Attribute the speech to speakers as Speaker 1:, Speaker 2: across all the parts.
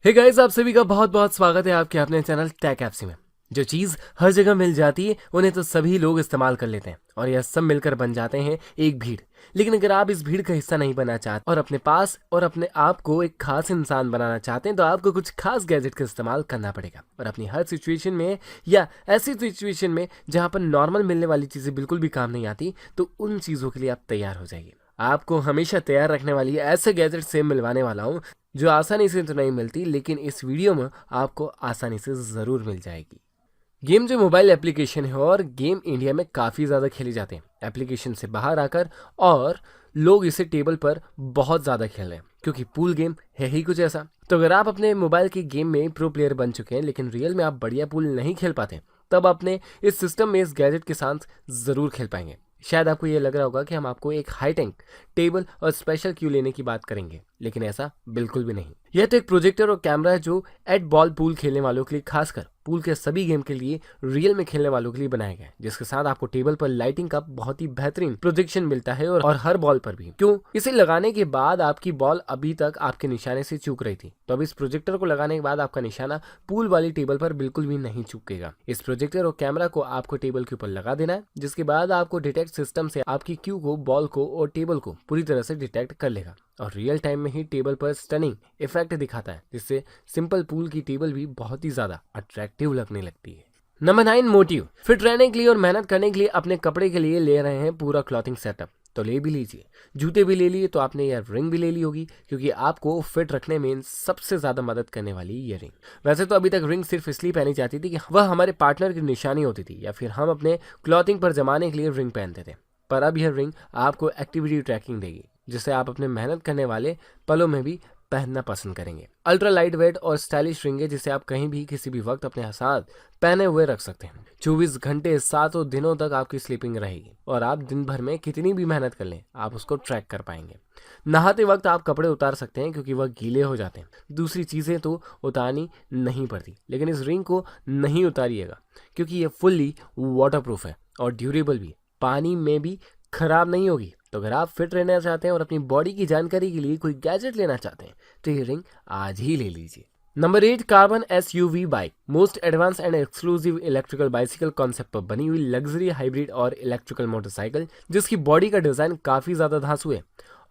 Speaker 1: Hey guys, आप सभी का बहुत बहुत स्वागत है आपके अपने चैनल टेक एप्सी में। जो चीज़ हर जगह मिल जाती है उन्हें तो सभी लोग इस्तेमाल कर लेते हैं और यह सब मिलकर बन जाते हैं एक भीड़। लेकिन अगर आप इस भीड़ का हिस्सा नहीं बनना चाहते और अपने पास और अपने आप को एक खास इंसान बनाना चाहते हैं तो आपको कुछ खास गैजेट का इस्तेमाल करना पड़ेगा। और अपनी हर सिचुएशन में या ऐसी सिचुएशन में जहाँ पर नॉर्मल मिलने वाली चीज़ें बिल्कुल भी काम नहीं आती, तो उन चीज़ों के लिए आप तैयार हो जाइए। आपको हमेशा तैयार रखने वाली ऐसे गैजेट से मिलवाने वाला हूँ जो आसानी से तो नहीं मिलती, लेकिन इस वीडियो में आपको आसानी से ज़रूर मिल जाएगी। गेम जो मोबाइल एप्लीकेशन है और गेम इंडिया में काफ़ी ज़्यादा खेले जाते हैं एप्लीकेशन से बाहर आकर, और लोग इसे टेबल पर बहुत ज़्यादा खेल रहे हैं क्योंकि पूल गेम है ही कुछ ऐसा। तो अगर आप अपने मोबाइल के गेम में प्रो प्लेयर बन चुके हैं लेकिन रियल में आप बढ़िया पूल नहीं खेल पाते, तब अपने इस सिस्टम में इस गैजेट के साथ ज़रूर खेल पाएंगे। शायद आपको ये लग रहा होगा कि हम आपको एक हाई टैंक टेबल और स्पेशल क्यू लेने की बात करेंगे, लेकिन ऐसा बिल्कुल भी नहीं। यह तो एक प्रोजेक्टर और कैमरा है जो एट बॉल पूल खेलने वालों के लिए, खासकर पूल के सभी गेम के लिए रियल में खेलने वालों के लिए बनाया गया है, जिसके साथ आपको टेबल पर लाइटिंग का बहुत ही बेहतरीन प्रोजेक्शन मिलता है और हर बॉल पर भी। क्यों? इसे लगाने के बाद आपकी बॉल अभी तक आपके निशाने से चूक रही थी, तो अब इस प्रोजेक्टर को लगाने के बाद आपका निशाना पूल वाली टेबल पर बिल्कुल भी नहीं चूकेगा। इस प्रोजेक्टर और कैमरा को आपको टेबल के ऊपर लगा देना है, जिसके बाद आपको डिटेक्ट सिस्टम से आपकी क्यू को, बॉल को और टेबल को पूरी तरह से डिटेक्ट कर लेगा और रियल टाइम में ही टेबल पर स्टनिंग इफेक्ट दिखाता है, जिससे सिंपल पूल की टेबल भी बहुत ही ज्यादा अट्रैक्टिव लगने लगती है। Number 9, motive. फिट रहने के लिए और मेहनत करने के लिए अपने कपड़े के लिए ले रहे हैं पूरा क्लॉथिंग सेटअप, तो ले भी लीजिए। जूते भी ले लिए, तो आपने यार रिंग भी ले ली होगी, क्योंकि आपको फिट रखने में सबसे ज्यादा मदद करने वाली ये रिंग। वैसे तो अभी तक रिंग सिर्फ इसलिए पहनी जाती थी कि वह हमारे पार्टनर की निशानी होती थी या फिर हम अपने क्लॉथिंग पर जमाने के लिए रिंग पहनते थे, पर अब यह रिंग आपको एक्टिविटी ट्रैकिंग देगी, जिसे आप अपने मेहनत करने वाले पलों में भी पहनना पसंद करेंगे। अल्ट्रा लाइट वेट और स्टाइलिश रिंग है, जिसे आप कहीं भी किसी भी वक्त अपने साथ पहने हुए रख सकते हैं। 24 घंटे 7 दिनों तक आपकी स्लीपिंग रहेगी और आप दिन भर में कितनी भी मेहनत कर लें आप उसको ट्रैक कर पाएंगे। नहाते वक्त आप कपड़े उतार सकते हैं क्योंकि वह गीले हो जाते हैं। दूसरी चीज़ें तो उतारनी नहीं पड़ती, लेकिन इस रिंग को नहीं उतारिएगा क्योंकि यह फुल्ली वाटरप्रूफ है और ड्यूरेबल भी, पानी में भी खराब नहीं होगी। तो अगर आप फिट रहना चाहते हैं और अपनी बॉडी की जानकारी के लिए कोई गैजेट लेना चाहते हैं तो ये रिंग आज ही ले लीजिए। Number 8, carbon SUV bike. Most advance and exclusive electrical bicycle concept पर बनी हुई लग्जरी हाइब्रिड और इलेक्ट्रिकल मोटरसाइकिल, जिसकी बॉडी का डिजाइन काफी ज्यादा धांसू है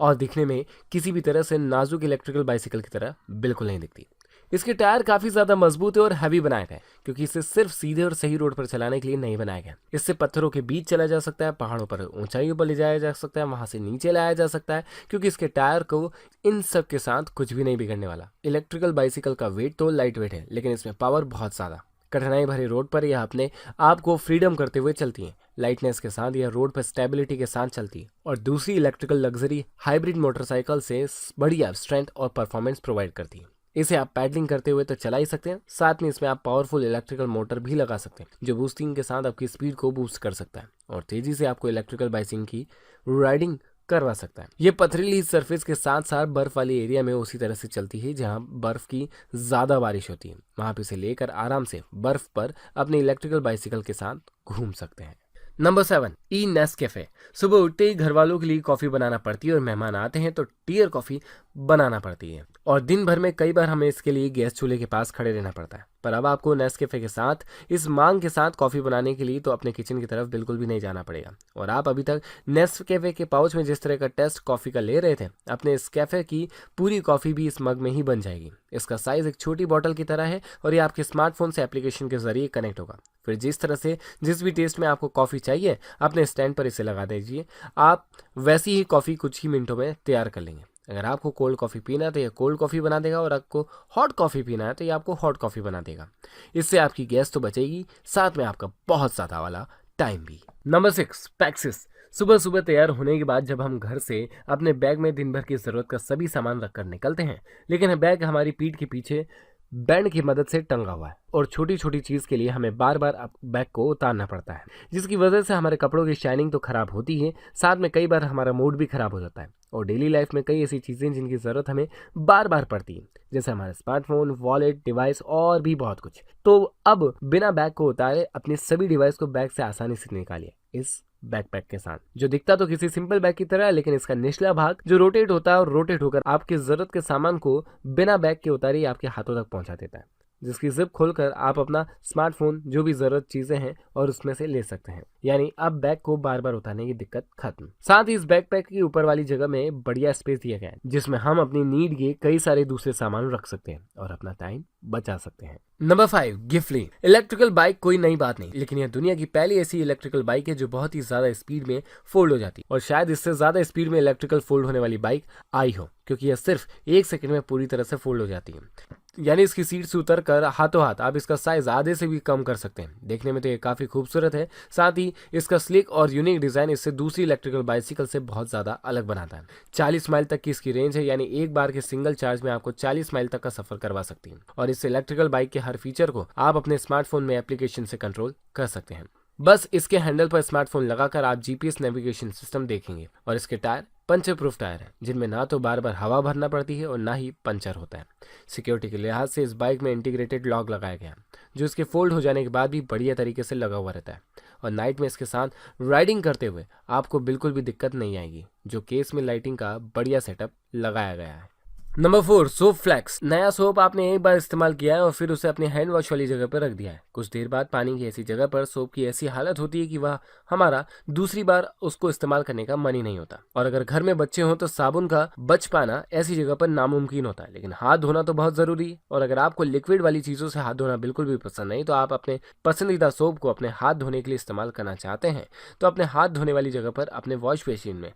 Speaker 1: और दिखने में किसी भी तरह से नाजुक इलेक्ट्रिकल बाइसिकल की तरह बिल्कुल नहीं दिखती। इसके टायर काफी ज्यादा मजबूत है और हैवी बनाए गए क्योंकि इसे सिर्फ सीधे और सही रोड पर चलाने के लिए नहीं बनाया गया। इससे पत्थरों के बीच चला जा सकता है, पहाड़ों पर ऊंचाइयों पर ले जाया जा सकता है, वहां से नीचे लाया जा सकता है, क्योंकि इसके टायर को इन सब के साथ कुछ भी नहीं बिगड़ने वाला। इलेक्ट्रिकल बाइसिकल का वेट तो लाइट वेट है, लेकिन इसमें पावर बहुत ज्यादा। कठिनाई भरे रोड पर यह अपने आप को फ्रीडम करते हुए चलती है। लाइटनेस के साथ यह रोड पर स्टेबिलिटी के साथ चलती है और दूसरी इलेक्ट्रिकल लग्जरी हाइब्रिड मोटरसाइकिल से बढ़िया स्ट्रेंथ और परफॉर्मेंस प्रोवाइड करती है। इसे आप पैडलिंग करते हुए तो चला ही सकते हैं, साथ में इसमें आप पावरफुल इलेक्ट्रिकल मोटर भी लगा सकते हैं जो बूस्टिंग के साथ आपकी स्पीड को बूस्ट कर सकता है और तेजी से आपको इलेक्ट्रिकल बाइसिंग की राइडिंग करवा सकता है। ये पथरीली सरफेस के साथ साथ बर्फ वाले एरिया में उसी तरह से चलती है जहां बर्फ की ज्यादा बारिश होती है, वहां पे इसे लेकर आराम से बर्फ पर अपने इलेक्ट्रिकल बाइसिकल के साथ घूम सकते हैं। नंबर 7, ई नेस्कैफे। सुबह उठते ही घर वालों के लिए कॉफी बनाना पड़ती है और मेहमान आते हैं तो टीयर कॉफी बनाना पड़ती है और दिन भर में कई बार हमें इसके लिए गैस चूल्हे के पास खड़े रहना पड़ता है। पर अब आपको नेस्कैफे के साथ इस मांग के साथ कॉफी बनाने के लिए तो अपने किचन की तरफ बिल्कुल भी नहीं जाना पड़ेगा। और आप अभी तक नेस्कैफे के पाउच में जिस तरह का टेस्ट कॉफी का ले रहे थे, अपने इस कैफे की पूरी कॉफी भी इस मग में ही बन जाएगी। इसका साइज एक छोटी बॉटल की तरह है और ये आपके स्मार्टफोन से एप्लीकेशन के जरिए कनेक्ट होगा। फिर जिस तरह से जिस भी टेस्ट में आपको कॉफी चाहिए अपने स्टैंड पर इसे लगा दीजिए, आप वैसी ही कॉफी कुछ ही मिनटों में तैयार कर लेंगे। अगर आपको कोल्ड कॉफी पीना है तो ये कोल्ड कॉफी बना देगा और आपको हॉट कॉफी पीना है तो ये आपको हॉट कॉफी बना देगा। इससे आपकी गैस तो बचेगी, साथ में आपका बहुत ज्यादा वाला टाइम भी। नंबर 6, पैक्सिस। सुबह सुबह तैयार होने के बाद जब हम घर से अपने बैग में दिन भर की जरूरत का सभी सामान रखकर निकलते हैं, लेकिन बैग हमारी पीठ के पीछे बैंड की मदद से टंगा हुआ है और छोटी छोटी चीज के लिए हमें बार बार बैग को उतारना पड़ता है, जिसकी वजह से हमारे कपड़ों की शाइनिंग तो खराब होती है, साथ में कई बार हमारा मूड भी खराब हो जाता है। और डेली लाइफ में कई ऐसी चीजें जिनकी जरूरत हमें बार बार पड़ती है, जैसे हमारा स्मार्टफोन, वॉलेट, डिवाइस और भी बहुत कुछ। तो अब बिना बैग को उतारे अपने सभी डिवाइस को बैग से आसानी से निकालिए। इस बैकपैक के साथ, जो दिखता तो किसी सिंपल बैग की तरह है, लेकिन इसका निचला भाग जो रोटेट होता है और रोटेट होकर आपकी जरूरत के सामान को बिना बैग के उतारे आपके हाथों तक पहुंचा देता है, जिसकी जिप खोलकर आप अपना स्मार्टफोन, जो भी जरूरत चीजें हैं, और उसमें से ले सकते हैं। यानी अब बैग को बार बार उतारने की दिक्कत खत्म। साथ ही इस बैकपैक की ऊपर वाली जगह में बढ़िया स्पेस दिया गया है, जिसमें हम अपनी नीड के कई सारे दूसरे सामान रख सकते हैं और अपना टाइम बचा सकते हैं। नंबर 5, गिफली। इलेक्ट्रिकल बाइक कोई नई बात नहीं, लेकिन यह दुनिया की पहली ऐसी इलेक्ट्रिकल बाइक है जो बहुत ही ज्यादा स्पीड में फोल्ड हो जाती है, और शायद इससे ज्यादा स्पीड में इलेक्ट्रिकल फोल्ड होने वाली बाइक आई हो, क्योंकि यह सिर्फ 1 सेकंड में पूरी तरह से फोल्ड हो जाती है। यानी इसकी सीट से उतर कर हाथों हाथ आप इसका साइज आधे से भी कम कर सकते हैं। देखने में तो ये काफी खूबसूरत है, साथ ही इसका स्लिक और यूनिक डिजाइन इससे दूसरी इलेक्ट्रिकल बाइसिकल से बहुत ज्यादा अलग बनाता है। 40 माइल तक की इसकी रेंज है, यानी एक बार के सिंगल चार्ज में आपको 40 माइल तक का सफर करवा सकती है, और इस इलेक्ट्रिकल बाइक के हर फीचर को आप अपने स्मार्टफोन में एप्लीकेशन से कंट्रोल कर सकते हैं। बस इसके हैंडल पर स्मार्टफोन लगाकर आप जीपीएस नेविगेशन सिस्टम देखेंगे, और इसके टायर पंचर प्रूफ टायर है, जिनमें ना तो बार बार हवा भरना पड़ती है और ना ही पंचर होता है। सिक्योरिटी के लिहाज से इस बाइक में इंटीग्रेटेड लॉक लगाया गया, जो इसके फोल्ड हो जाने के बाद भी बढ़िया तरीके से लगा हुआ रहता है, और नाइट में इसके साथ राइडिंग करते हुए आपको बिल्कुल भी दिक्कत नहीं आएगी, जो केस में लाइटिंग का बढ़िया सेटअप लगाया गया है। Number 4, soap flakes. नया सोप आपने एक बार इस्तेमाल किया है और फिर उसे अपने हैंड वॉश वाली जगह पर रख दिया है। कुछ देर बाद पानी की ऐसी जगह पर सोप की ऐसी हालत होती है कि वह हमारा दूसरी बार उसको इस्तेमाल करने का मन ही नहीं होता, और अगर घर में बच्चे हों तो साबुन का बच पाना ऐसी जगह पर नामुमकिन होता है। लेकिन हाथ धोना तो बहुत जरूरी है, और अगर आपको लिक्विड वाली चीजों से हाथ धोना बिल्कुल भी पसंद नहीं, तो आप अपने पसंदीदा सोप को अपने हाथ धोने के लिए इस्तेमाल करना चाहते हैं, तो अपने हाथ धोने वाली जगह पर अपने वॉश बेसिन में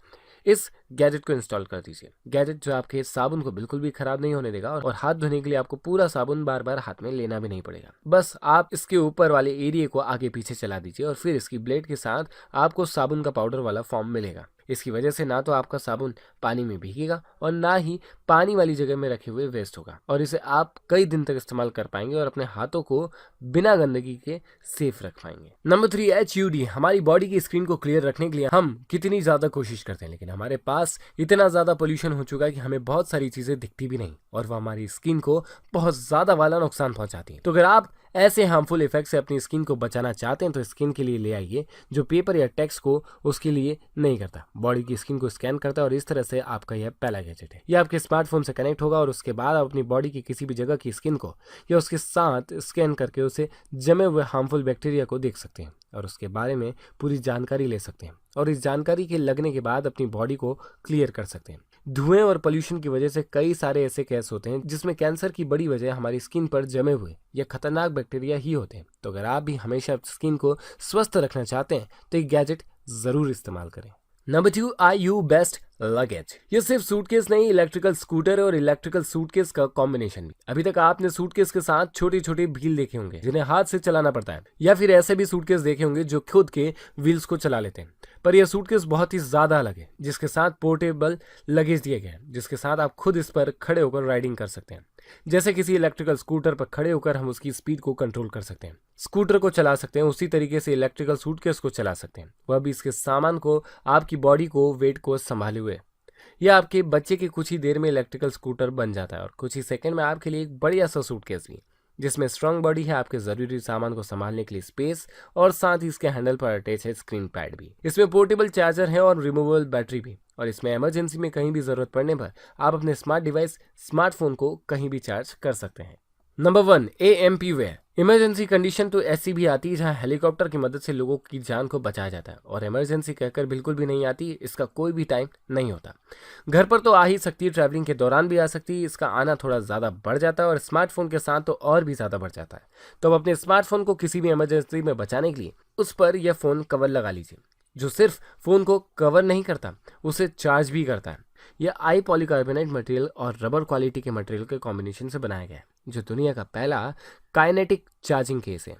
Speaker 1: इस गैजेट को इंस्टॉल कर दीजिए। गैजेट जो आपके साबुन को बिल्कुल भी खराब नहीं होने देगा, और हाथ धोने के लिए आपको पूरा साबुन बार बार हाथ में लेना भी नहीं पड़ेगा। बस आप इसके ऊपर वाले एरिया को आगे पीछे चला दीजिए, और फिर इसकी ब्लेड के साथ आपको साबुन का पाउडर वाला फॉर्म मिलेगा। इसकी वजह से ना तो आपका साबुन पानी में भीगेगा और ना ही पानी वाली जगह में रखे हुए वेस्ट होगा, और इसे आप कई दिन तक इस्तेमाल कर पाएंगे और अपने हाथों को बिना गंदगी के सेफ रख पाएंगे। Number 3, HUD। हमारी बॉडी की स्क्रीन को क्लियर रखने के लिए हम कितनी ज्यादा कोशिश करते हैं, लेकिन हमारे पास इतना ज्यादा पोल्यूशन हो चुका है कि हमें बहुत सारी चीजें दिखती भी नहीं, और वह हमारी स्किन को बहुत ज्यादा वाला नुकसान पहुंचाती है। तो अगर आप ऐसे हार्मफुल इफेक्ट से अपनी स्किन को बचाना चाहते हैं, तो स्किन के लिए ले आइए जो पेपर या टेक्स्ट को उसके लिए नहीं करता, बॉडी की स्किन को स्कैन करता है, और इस तरह से आपका यह पहला गैजेट है। यह आपके स्मार्टफोन से कनेक्ट होगा, और उसके बाद आप अपनी बॉडी की किसी भी जगह की स्किन को या उसके साथ स्कैन करके उसे जमे हुए हार्मफुल बैक्टीरिया को देख सकते हैं, और उसके बारे में पूरी जानकारी ले सकते हैं, और इस जानकारी के लगने के बाद अपनी बॉडी को क्लियर कर सकते हैं। धुएं और पोल्यूशन की वजह से कई सारे ऐसे केस होते हैं जिसमें कैंसर की बड़ी वजह हमारी स्किन पर जमे हुए या खतरनाक बैक्टीरिया ही होते हैं। तो अगर आप भी हमेशा स्किन को स्वस्थ रखना चाहते हैं, तो एक गैजेट जरूर इस्तेमाल करें। Number 2, IU best luggage. ये सिर्फ सूटकेस नहीं, इलेक्ट्रिकल स्कूटर है और इलेक्ट्रिकल सूटकेस का कॉम्बिनेशन भी। अभी तक आपने सूटकेस के साथ छोटे छोटे व्हील देखे होंगे जिन्हें हाथ से चलाना पड़ता है, या फिर ऐसे भी सूटकेस देखे होंगे जो खुद के व्हील्स को चला लेते हैं। पर यह सूटकेस बहुत ही ज्यादा अलग है, जिसके साथ पोर्टेबल लगेज दिया गया है, जिसके साथ आप खुद इस पर खड़े होकर राइडिंग कर सकते हैं। जैसे किसी इलेक्ट्रिकल स्कूटर पर खड़े होकर हम उसकी स्पीड को कंट्रोल कर सकते हैं, स्कूटर को चला सकते हैं, उसी तरीके से इलेक्ट्रिकल सूटकेस को चला सकते हैं, वह भी इसके सामान को, आपकी बॉडी को, वेट को संभाले हुए। यह आपके बच्चे के कुछ ही देर में इलेक्ट्रिकल स्कूटर बन जाता है, और कुछ ही सेकंड में आपके लिए एक बढ़िया सा सूटकेस भी, जिसमें स्ट्रांग बॉडी है, आपके जरूरी सामान को संभालने के लिए स्पेस, और साथ ही इसके हैंडल पर अटैच है स्क्रीन पैड भी। इसमें पोर्टेबल चार्जर है और रिमूवेबल बैटरी भी, और इसमें इमरजेंसी में कहीं भी जरूरत पड़ने पर आप अपने स्मार्ट डिवाइस, स्मार्टफोन को कहीं भी चार्ज कर सकते हैं। Number 1, AMP ware. Emergency condition तो ऐसी भी आती है जहां हेलीकॉप्टर की मदद से लोगों की जान को बचाया जाता है, और इमरजेंसी कहकर बिल्कुल भी नहीं आती, इसका कोई भी टाइम नहीं होता। घर पर तो आ ही सकती है, ट्रैवलिंग के दौरान भी आ सकती है, इसका आना थोड़ा ज़्यादा बढ़ जाता है, और स्मार्टफोन के साथ तो और भी ज़्यादा बढ़ जाता है। तो अब अपने स्मार्टफोन को किसी भी इमरजेंसी में बचाने के लिए उस पर यह फ़ोन कवर लगा लीजिए, जो सिर्फ फ़ोन को कवर नहीं करता, उसे चार्ज भी करता है। यह आई पॉलीकार्बोनेट मटेरियल और रबर क्वालिटी के मटेरियल के कॉम्बिनेशन से बनाया गया है, जो दुनिया का पहला काइनेटिक चार्जिंग केस है।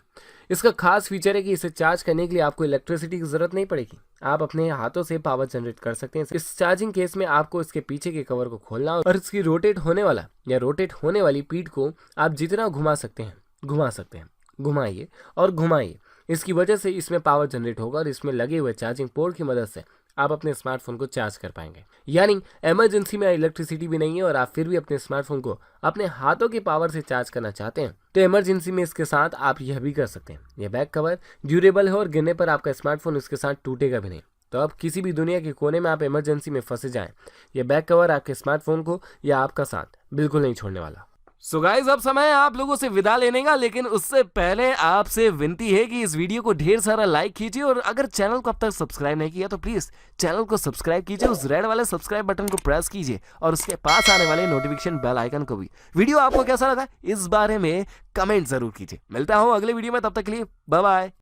Speaker 1: इसका खास फीचर है कि इसे चार्ज करने के लिए आपको इलेक्ट्रिसिटी की जरूरत नहीं पड़ेगी, आप अपने हाथों से पावर जनरेट कर सकते हैं। इस चार्जिंग केस में आपको इसके पीछे के कवर को खोलना, और इसकी रोटेट होने वाली पीठ को आप जितना घुमा सकते हैं, घुमाइए और घुमाइए। इसकी वजह से इसमें पावर जनरेट होगा, और इसमें लगे हुए चार्जिंग पोर्ट की मदद से आप अपने स्मार्टफोन को चार्ज कर पाएंगे। यानी इमरजेंसी में इलेक्ट्रिसिटी भी नहीं है और आप फिर भी अपने स्मार्टफोन को अपने हाथों की पावर से चार्ज करना चाहते हैं तो इमरजेंसी में इसके साथ आप यह भी कर सकते हैं। यह बैक कवर ड्यूरेबल है और गिरने पर आपका स्मार्टफोन इसके साथ टूटेगा भी नहीं। तो अब किसी भी दुनिया के कोने में आप इमरजेंसी में फंसे जाएं, यह बैक कवर आपके स्मार्टफोन को या आपका साथ बिल्कुल नहीं छोड़ने वाला।
Speaker 2: सो गाइस, अब समय है आप लोगों से विदा लेने का, लेकिन उससे पहले आपसे विनती है कि इस वीडियो को ढेर सारा लाइक कीजिए और अगर चैनल को अब तक सब्सक्राइब नहीं किया तो प्लीज चैनल को सब्सक्राइब कीजिए, उस रेड वाले सब्सक्राइब बटन को प्रेस कीजिए और उसके पास आने वाले नोटिफिकेशन बेल आइकन को भी। वीडियो आपको कैसा लगा इस बारे में कमेंट जरूर कीजिए। मिलता हूं अगले वीडियो में, तब तक के लिए बाय बाय।